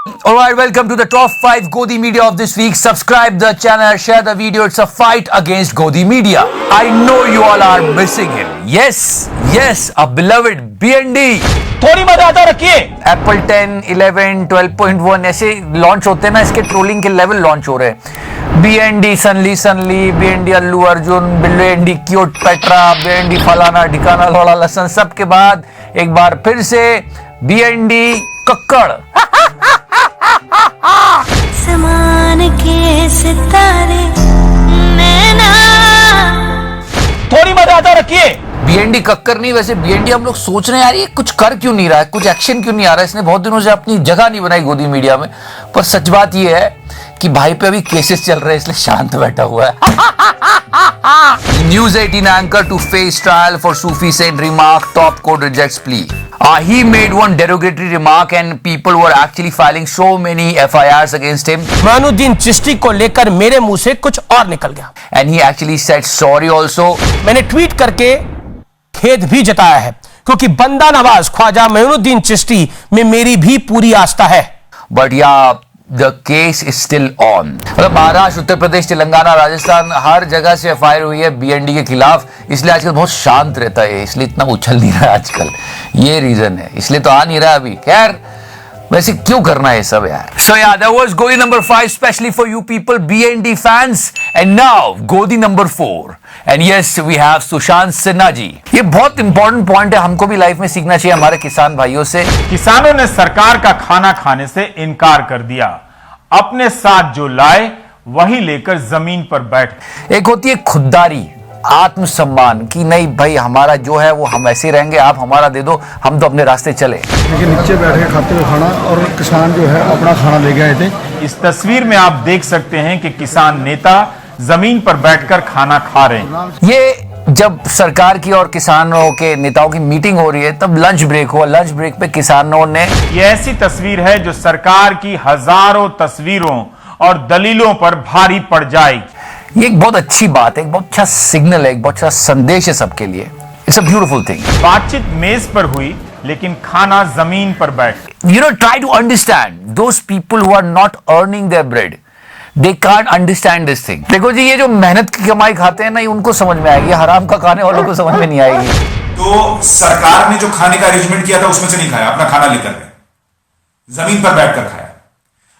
Alright, welcome to the top 5 Godi media of this week. Subscribe the channel, share the video. It's a fight against Godi media. I know you all are missing him. Yes, our beloved BND. थोड़ी मर्यादा रखिए। Apple 10, 11, 12.1 ऐसे launch होते हैं ना, इसके trolling के level launch हो रहे हैं। BND सनली, BND Allu Arjun, BND cute Petra, BND फलाना ढिकाना लोड़ा लसन, सबके बाद एक बार फिर से BND कक्कड़। समान के सितारे नैना। थोड़ी मर्यादा रखिए। BND कक्कर नहीं, वैसे BND हम लोग सोच रहे हैं यार ये कुछ कर क्यों नहीं रहा है, कुछ एक्शन क्यों नहीं आ रहा है। इसने बहुत दिनों से अपनी जगह नहीं बनाई गोदी मीडिया में। पर सच बात ये है कि भाई पे अभी केसेस चल रहे हैं, इसलिए शांत बैठा हुआ है। News 18 anchor to face trial for Sufi saint remark, top court rejects plea. He made one derogatory remark and people were actually filing so many FIRs against him. मानुद्दीन Chishti को लेकर मेरे मुंह से कुछ और निकल गया। And he actually said sorry also. मैंने ट्वीट करके खेद भी जताया है, क्योंकि बंदा नवाज ख्वाजा मोइनुद्दीन चिश्ती में मेरी भी पूरी आस्था है। But yeah, the case is still on. मतलब महाराष्ट्र, उत्तर प्रदेश, तेलंगाना, राजस्थान हर जगह से एफआईआर हुई है BND के खिलाफ। इसलिए आजकल बहुत शांत रहता है, इसलिए इतना उछल नहीं रहा है आजकल। ये रीजन है, इसलिए तो आ नहीं रहा अभी। खैर वैसे क्यों करना है सब यार। So yeah, that was Godi number 5 especially for you people BND fans. And now Godi number 4. And yes, we have Sushant Sinha ji. ये बहुत इंपॉर्टेंट पॉइंट है, हमको भी लाइफ में सीखना चाहिए हमारे किसान भाइयों से। किसानों ने सरकार का खाना खाने से इनकार कर दिया। अपने साथ जो लाए वही लेकर जमीन पर बैठ। एक होती है खुददारी, आत्मसम्मान की नहीं भाई हमारा जो है वो हम ऐसे रहेंगे, आप हमारा दे दो, हम तो अपने रास्ते चले। लेकिन नीचे बैठ के खाते हुए खाना, और किसान जो है अपना खाना ले गए थे। इस तस्वीर में आप देख सकते हैं कि किसान नेता जमीन पर बैठकर खाना खा रहे हैं। ये जब सरकार की और किसानों के नेताओं की मीटिंग हो रही है तब लंच ब्रेक हुआ। लंच ब्रेक पे किसानों ने ये ऐसी तस्वीर है जो सरकार की हजारों तस्वीरों और दलीलों पर भारी पड़ जाएगी। ये एक बहुत अच्छी बात है, एक बहुत अच्छा सिग्नल है, एक बहुत अच्छा संदेश है सबके लिए। It's a beautiful thing. बातचीत मेज पर हुई लेकिन खाना जमीन पर बैठ। Try to understand those people who are not earning their bread. They can't understand this thing. देखो जी, ये जो मेहनत की कमाई खाते हैं ना, ये उनको समझ में आएगी, हराम का खाने वालों को समझ में नहीं आएगी। तो सरकार ने जो खाने का अरेंजमेंट किया था उसमें से नहीं खाया, अपना खाना लेकर गए, जमीन पर बैठकर खाया।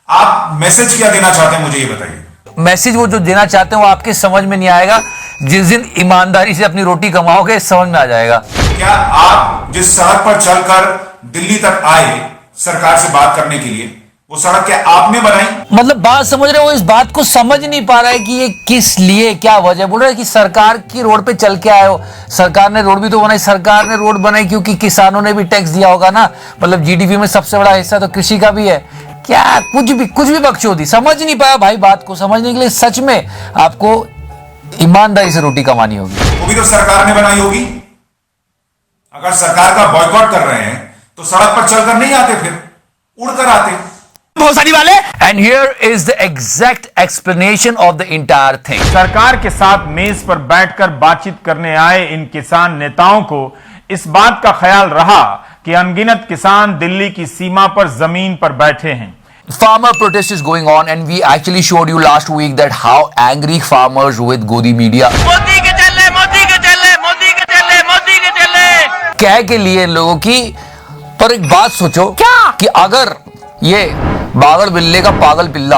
आप मैसेज क्या देना चाहते हैं मुझे ये बताइए। मैसेज वो जो देना चाहते हैं वो आपके समझ में नहीं आएगा। जिस दिन ईमानदारी से अपनी रोटी कमाओगे समझ में आ जाएगा। क्या आप जिस सड़क पर चलकर दिल्ली तक आए सरकार से बात करने के लिए, वो सड़क क्या आपने बनाई? मतलब बात समझ रहे हो, इस बात को समझ नहीं पा रहा है कि ये किस लिए, क्या वजह। बोल रहे हैं कि सरकार की रोड पे चल के आए हो। सरकार ने रोड भी तो बनाई, सरकार ने रोड बनाई क्योंकि किसानों ने भी टैक्स दिया होगा ना। मतलब GDP में सबसे बड़ा हिस्सा तो कृषि का भी है। क्या कुछ भी बकचोदी, समझ नहीं पाया भाई। बात को समझने के लिए सच में आपको ईमानदारी से रोटी कमानी होगी। वो भी तो सरकार ने बनाई होगी। अगर सरकार का बॉयकॉट कर रहे हैं तो सड़क पर चलकर नहीं आते, फिर उड़कर आते। बहुत सारी वाले। And here is the exact explanation of the entire thing. सरकार के साथ मेज पर बैठकर बातचीत करने आए इन किसान नेताओं को इस बात का ख्याल रहा कि अनगिनत किसान दिल्ली की सीमा पर जमीन पर बैठे हैं। Farmer protest is going on and we actually showed you last week that how angry farmers with Godi media. Modi के चले, मोदी के चले, मोदी के चले, मोदी के चले। कह के लिए लोगों की। पर एक बात सोचो क्या कि अगर ये बागड़ बिल्ले का पागल पिल्ला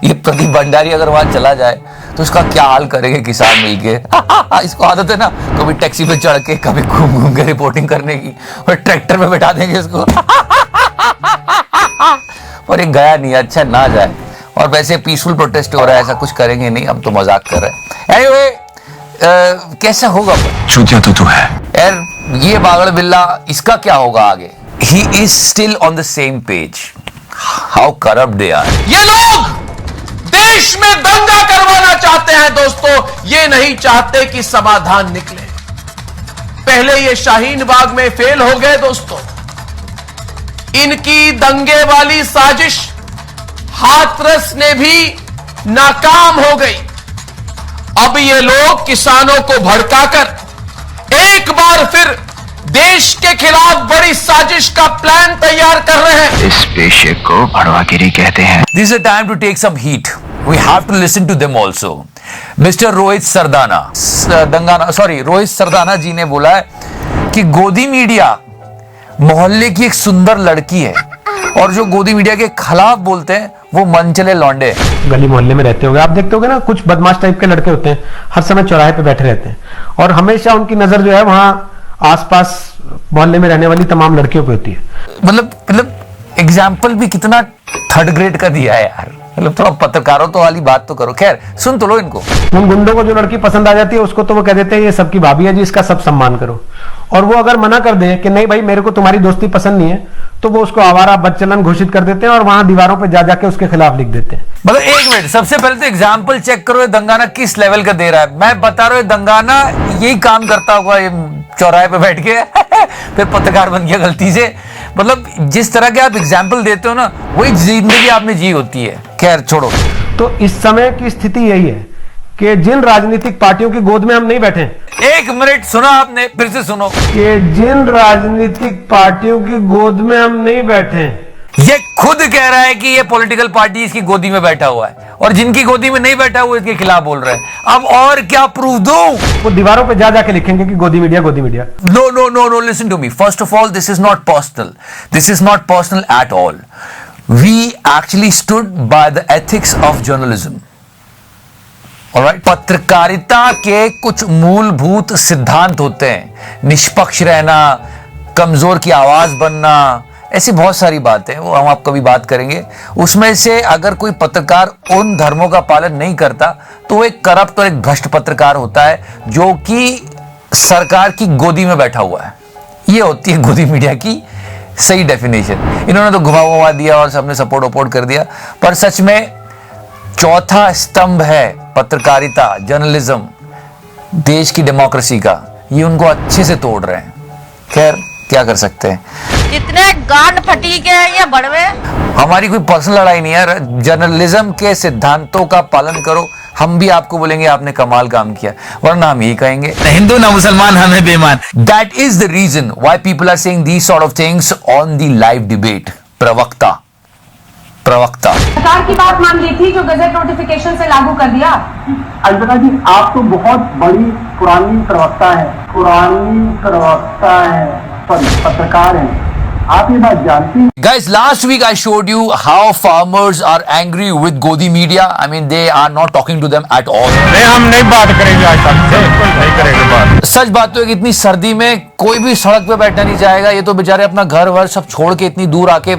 ये प्रदीप भंडारी अगर वहां चला जाए तो उसका क्या हाल करेंगे किसान मिलके। इसको आदत है ना, कभी टैक्सी पे चढ़ के, कभी घूम घूम के रिपोर्टिंग करने की, और ट्रैक्टर में बैठा देंगे इसको। पर ये गया नहीं, अच्छा ना जाए। और वैसे पीसफुल प्रोटेस्ट हो रहा है, ऐसा कुछ करेंगे नहीं, हम तो मजाक कर रहे हैं। एनीवे कैसा होगा चूतिया तो तू है यार ये बागड़ बिल्ला, इसका क्या होगा आगे। He is still on the same page. How corrupt they are. ये लोग देश में दंगा करवाना चाहते हैं दोस्तों, ये नहीं चाहते कि समाधान निकले। पहले ये शाहीन बाग में फेल हो गए दोस्तों। इनकी दंगे वाली साजिश हाथरस ने भी नाकाम हो गई। अब ये लोग किसानों को भड़काकर एक बार फिर देश के खिलाफ बड़ी साजिश का प्लान तैयार कर रहे हैं। इस पेशे को भड़वागिरी कहते हैं। This is a time to take some heat. We have to listen to them also. Mr. Rohit Sardana जी ने बोला है कि गोदी मीडिया मोहल्ले की एक सुंदर लड़की है और जो गोदी मीडिया के खिलाफ बोलते हैं वो मनचले लौंडे हैं। गली मोहल्ले में रहते होंगे, आप देखते होंगे ना, कुछ बदमाश टाइप के लड़के होते हैं, हर समय चौराहे पे बैठे रहते हैं और हमेशा उनकी नजर जो है वहां आसपास मोहल्ले में रहने वाली तमाम लड़कियों पे होती है। मतलब एग्जाम्पल भी कितना थर्ड ग्रेड का दिया है यार। मतलब थोड़ा पत्रकारों तो वाली बात तो करो। खैर सुन तो लो इनको। उन गुंडों को जो लड़की पसंद आ जाती है उसको तो वो कह देते हैं ये सबकी भाभी है जी, इसका सब सम्मान करो। और वो अगर मना कर दे कि नहीं भाई मेरे को तुम्हारी दोस्ती पसंद नहीं है, तो वो उसको आवारा बदचलन घोषित कर देते हैं और वहां दीवारों पे जा जाके उसके खिलाफ लिख देते हैं। मतलब एक मिनट, सबसे पहले तो एग्जाम्पल चेक करो ये दंगाना किस लेवल का दे रहा है। मैं बता रहा हूँ दंगाना यही काम करता होगा ये चौराहे पे बैठ के फिर पत्रकार बन गया गलती से। मतलब जिस तरह के आप एग्जाम्पल देते हो ना वही जिंदगी आपने जी होती है। खैर छोड़ो। तो इस समय की स्थिति यही है कि जिन राजनीतिक पार्टियों की गोद में हम नहीं बैठे, एक मिनट सुना आपने, फिर से सुनो। कि जिन राजनीतिक पार्टियों की गोद में हम नहीं बैठे, ये खुद कह रहा है कि ये पॉलिटिकल पार्टी इसकी गोदी में बैठा हुआ है और जिनकी गोदी में नहीं बैठा हुआ इसके खिलाफ बोल रहे हैं। अब और क्या प्रूफ दूं? वो दीवारों पे जा जाके लिखेंगे कि गोदी मीडिया गोदी media. No, listen to me. First of all, this is not personal. This is not personal at all. We actually stood by the ethics of journalism. Alright? पत्रकारिता के कुछ मूलभूत सिद्धांत होते हैं। निष्पक्ष रहना, कमजोर की आवाज बनना, ऐसी बहुत सारी बातें वो हम आपको भी बात करेंगे। उसमें से अगर कोई पत्रकार उन धर्मों का पालन नहीं करता तो वो एक करप्ट और एक भ्रष्ट पत्रकार होता है जो कि सरकार की गोदी में बैठा हुआ है। ये होती है गोदी मीडिया की सही डेफिनेशन। इन्होंने तो घुमा दिया और सबने सपोर्ट वपोर्ट कर दिया, पर सच में चौथा स्तंभ है पत्रकारिता, जर्नलिज्म, देश की डेमोक्रेसी का। ये उनको अच्छे से तोड़ रहे हैं। खैर क्या कर सकते हैं। कितने गांड फटीके हैं ये बड़वे। हमारी कोई पर्सनल लड़ाई नहीं है। जर्नलिज्म के सिद्धांतों का पालन करो। हम भी आपको बोलेंगे आपने कमाल काम किया, वरना हम यही कहेंगे हिंदू ना मुसलमान हमें बेईमान। That is the reason why people are saying these sort of things on the live debate. प्रवक्ता सरकार की बात मान ली थी जो गजट नोटिफिकेशन से लागू कर दिया। अलबत्ता जी आप तो बहुत बड़ी पुरानी प्रवक्ता है, पत्रकार हैं, आप ये बात जानती हैं। Guys, last week I showed you how farmers are angry with Godi media. I mean, they are not talking to them at all. नहीं, हम नहीं बात करेंगे आज तक से, नहीं करेंगे बात। सच बात तो है कि इतनी सर्दी में कोई भी सड़क पे बैठना नहीं चाहेगा। ये तो बेचारे अपना घर वर सब छोड़ के इतनी दूर आके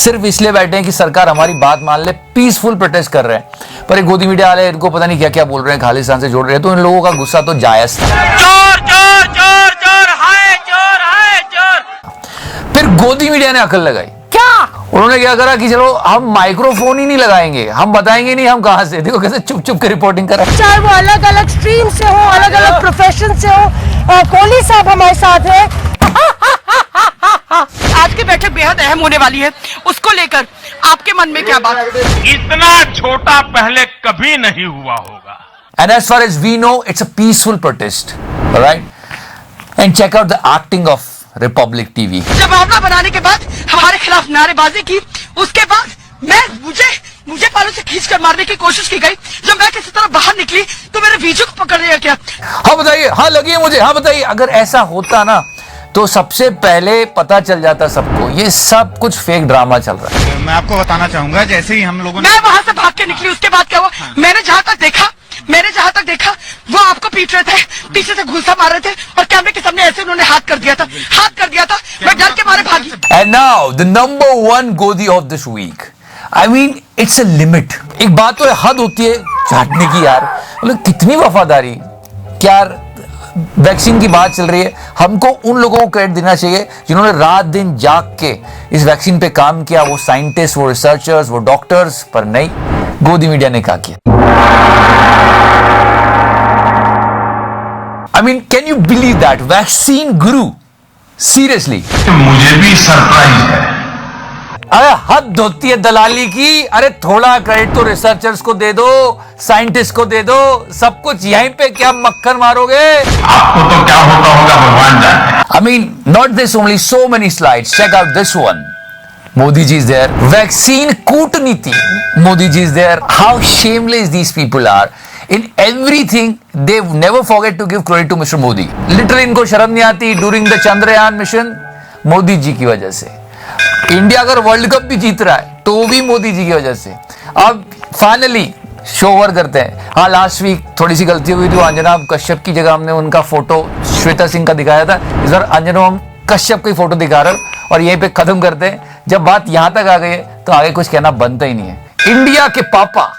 सिर्फ इसलिए बैठे हैं कि सरकार हमारी बात मान ले। पीसफुल प्रोटेस्ट कर रहे हैं, पर एक गोदी मीडिया वाले इनको पता नहीं क्या क्या बोल रहे हैं, खालिस्तान से जोड़ रहे हैं। तो इन लोगों का गुस्सा तो जायज था। फिर गोदी मीडिया ने अकल लगाई। क्या उन्होंने क्या करा कि चलो हम माइक्रोफोन ही नहीं लगाएंगे, हम बताएंगे नहीं हम कहां से। देखो कैसे चुप चुप के रिपोर्टिंग कर रहे हैं। चाहे वो अलग अलग स्ट्रीम से हो, अलग अलग प्रोफेशन से हो। कोहली साहब हमारे साथ है। आज की बैठक बेहद अहम होने वाली है, उसको लेकर आपके मन में क्या बात है? इतना छोटा पहले कभी नहीं हुआ होगा। And as far as we know, it's a peaceful protest, all right? And check out the acting of Republic TV. जब मामला बनाने के बाद हमारे खिलाफ नारेबाजी की, उसके बाद मुझे पालों से खींच कर मारने की कोशिश की गई। जब मैं किसी तरह बाहर निकली तो मेरे बीजू को पकड़ लिया गया। हाँ बताइए, हाँ लगी है मुझे, हाँ बताइए। अगर ऐसा होता ना तो सबसे पहले पता चल जाता सबको ये सब कुछ फेक ड्रामा चल रहा है। मैं आपको बताना चाहूंगा, जैसे ही हम लोगों ने, मैं वहां से भाग के निकली, उसके बाद क्या हुआ? मैंने जहां तक देखा वो आपको पीट रहे थे, पीछे से घुसा मार रहे थे और कैमरे के सामने ऐसे उन्होंने हाथ कर दिया था। मैं डर के मारे भागी। And now the number one Godi of this week. I mean, it's a limit. एक बात तो हद होती है चाटने की यार। मतलब कितनी वफादारी। क्या वैक्सीन की बात चल रही है, हमको उन लोगों को क्रेडिट देना चाहिए जिन्होंने रात दिन जाग के इस वैक्सीन पे काम किया। वो साइंटिस्ट, वो रिसर्चर्स, वो डॉक्टर्स। पर नहीं, गोदी मीडिया ने क्या किया। I mean, can you believe that? Vaccine guru. Seriously. मुझे भी सरप्राइज है। अरे हद होती है दलाली की। अरे थोड़ा क्रेडिट तो रिसर्चर्स को दे दो, साइंटिस्ट को दे दो, सब कुछ यहीं पे क्या मक्खन मारोगे? आपको तो क्या होता होगा भगवान जाने। I mean, not this only, so many slides. Check out this one. Modi ji is there. Vaccine कूटनीति. Modi ji is there. How shameless these people are. In everything, they never forget to give credit to Mr. Modi. Literally इनको शर्म नहीं आती. During the Chandrayaan mission, Modi ji की वजह से। India अगर world cup भी जीत रहा है तो भी मोदी जी की वजह से। अब फाइनली शो ओवर करते हैं। हाँ, लास्ट वीक थोड़ी सी गलती हुई थी, अंजना कश्यप की जगह हमने उनका फोटो श्वेता सिंह का दिखाया था। इस बार अंजना कश्यप की फोटो दिखा रहे और यहीं पे खत्म करते हैं। जब बात यहां तक आ गई है तो आगे कुछ कहना बनता ही नहीं है। इंडिया के पापा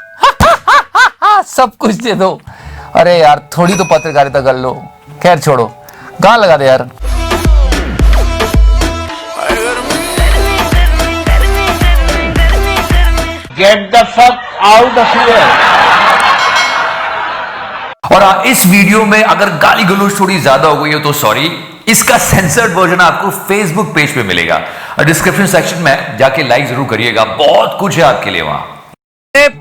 सब कुछ दे दो। अरे यार थोड़ी तो पत्रकारिता कर लो। खैर छोड़ो, गाना लगा दे यार। Get the fuck out of here. और इस वीडियो में अगर गाली गलौज थोड़ी ज्यादा हो गई हो तो सॉरी। इसका सेंसर्ड वर्जन आपको फेसबुक पेज पे मिलेगा और डिस्क्रिप्शन सेक्शन में जाके लाइक जरूर करिएगा। बहुत कुछ है आपके लिए वहां।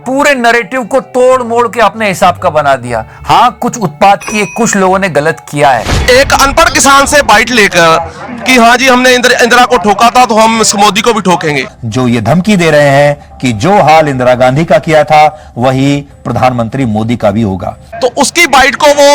पूरे नैरेटिव को तोड़ मोड़ के अपने हिसाब का बना दिया। हाँ, कुछ उत्पात किए, कुछ लोगों ने गलत किया है। एक अनपढ़ किसान से बाइट लेकर कि हाँ जी हमने इंदिरा को ठोका था तो हम मोदी को भी ठोकेंगे। जो ये धमकी दे रहे हैं कि जो हाल इंदिरा गांधी का किया था वही प्रधानमंत्री मोदी का भी होगा, तो उसकी बाइट को वो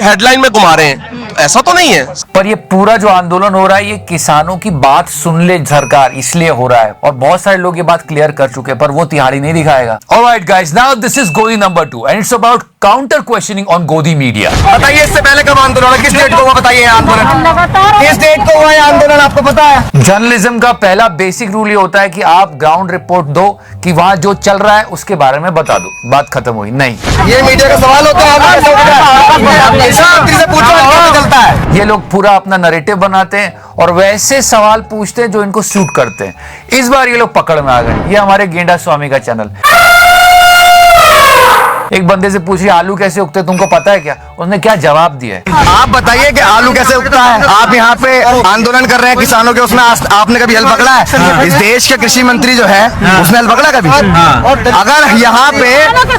हेडलाइन में घुमा रहे हैं। ऐसा तो नहीं है। पर ये पूरा जो आंदोलन हो रहा है ये किसानों की बात सुन ले सरकार, इसलिए हो रहा है। और बहुत सारे लोग ये बात क्लियर कर चुके हैं, पर वो तिहाड़ी नहीं दिखाएगा। Alright guys, now this is godi number 2 and it's about counter questioning on godi media. बताइए इससे पहले कब आंदोलन है? किस डेट को हुआ? बताइए आंदोलन किस डेट को हुआ? आंदोलन आपको पता है? जर्नलिज्म का पहला बेसिक रूल ये होता है कि आप ग्राउंड रिपोर्ट दो कि वहां जो चल रहा है उसके बारे में बता दो। बात खत्म हुई। नहीं, ये मीडिया का सवाल होता है। चलता है। ये लोग पूरा अपना नैरेटिव बनाते हैं और वैसे सवाल पूछते हैं जो इनको सूट करते हैं। इस बार ये लोग पकड़ में आ गए। ये हमारे गेंडा स्वामी का चैनल। एक बंदे से पूछिए आलू कैसे उगते हैं, तुमको पता है क्या? उसने क्या जवाब दिया है? आप बताइए कि आलू कैसे उगता है। आप यहाँ पे आंदोलन कर रहे हैं किसानों के, उसमें आपने कभी हल पकड़ा है? इस देश के कृषि मंत्री जो है उसने हल पकड़ा कभी? अगर यहाँ पे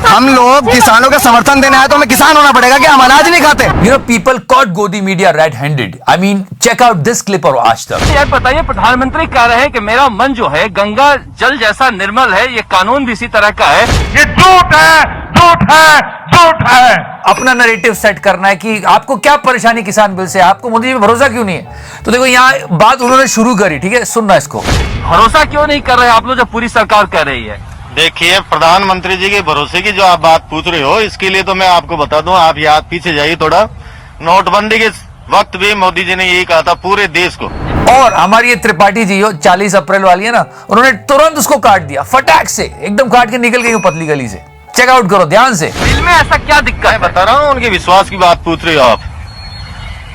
हम लोग किसानों का समर्थन देना है तो हमें किसान होना पड़ेगा कि हम अनाज नहीं खाते। You know, people caught Godi media red-handed. I mean, check out this clip और आज तक। यार बताइए, प्रधानमंत्री कह रहे हैं कि मेरा मन जो है गंगा जल जैसा निर्मल है, ये कानून भी इसी तरह का है। ये झूठ है, झूठ है, झूठ है। अपना नैरेटिव सेट करना है कि आपको क्या परेशानी किसान बिल से, आपको मोदी जी पे भरोसा क्यों नहीं है? तो देखो यहाँ बात उन्होंने शुरू करी, ठीक है, सुनना इसको। भरोसा क्यों नहीं कर रहे आप लोग जब पूरी सरकार कह रही है? देखिए, प्रधानमंत्री जी के भरोसे की जो आप बात पूछ रहे हो, इसके लिए तो मैं आपको बता दूं, आप याद पीछे जाइए थोड़ा। नोटबंदी के वक्त भी मोदी जी ने यही कहा था पूरे देश को। और हमारी ये त्रिपाठी जी 40 अप्रैल वाली है ना, उन्होंने तुरंत उसको काट दिया, फटाक से एकदम काट के निकल गई वो पतली गली से। चेकआउट करो ध्यान से। दिल में ऐसा क्या दिक्कत है? बता रहा हूँ, उनके विश्वास की बात पूछ रहे हो आप।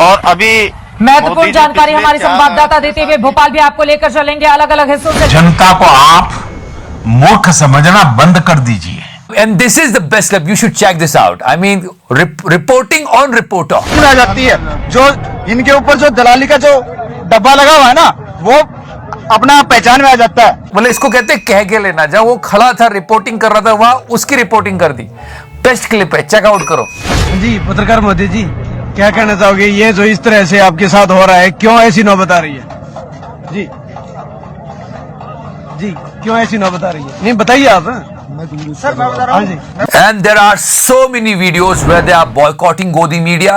और अभी महत्वपूर्ण जानकारी हमारे संवाददाता देते हुए भोपाल भी आपको लेकर चलेंगे अलग अलग हिस्सों से। जनता को आप मूर्ख समझना बंद कर दीजिए। And this is the best clip. You should check this out. I mean, reporting on reporter. आ जाती है जो इनके ऊपर जो दलाली का जो डब्बा लगा हुआ है ना, वो अपना पहचान में आ जाता है। मतलब इसको कहते हैं कह के लेना। जब वो खड़ा था रिपोर्टिंग कर रहा था वहां उसकी रिपोर्टिंग कर दी। बेस्ट क्लिप है, चेकआउट करो। जी पत्रकार मोदी जी, क्या कहना चाहोगे? ये जो इस तरह से आपके साथ हो रहा है, क्यों ऐसी नौबत आ रही है? जी जी, क्यों ऐसी नौबत आ रही है? नहीं बताइए आप। सर मैं बता रहा हूँ। And there are so many videos where they are boycotting Godi media.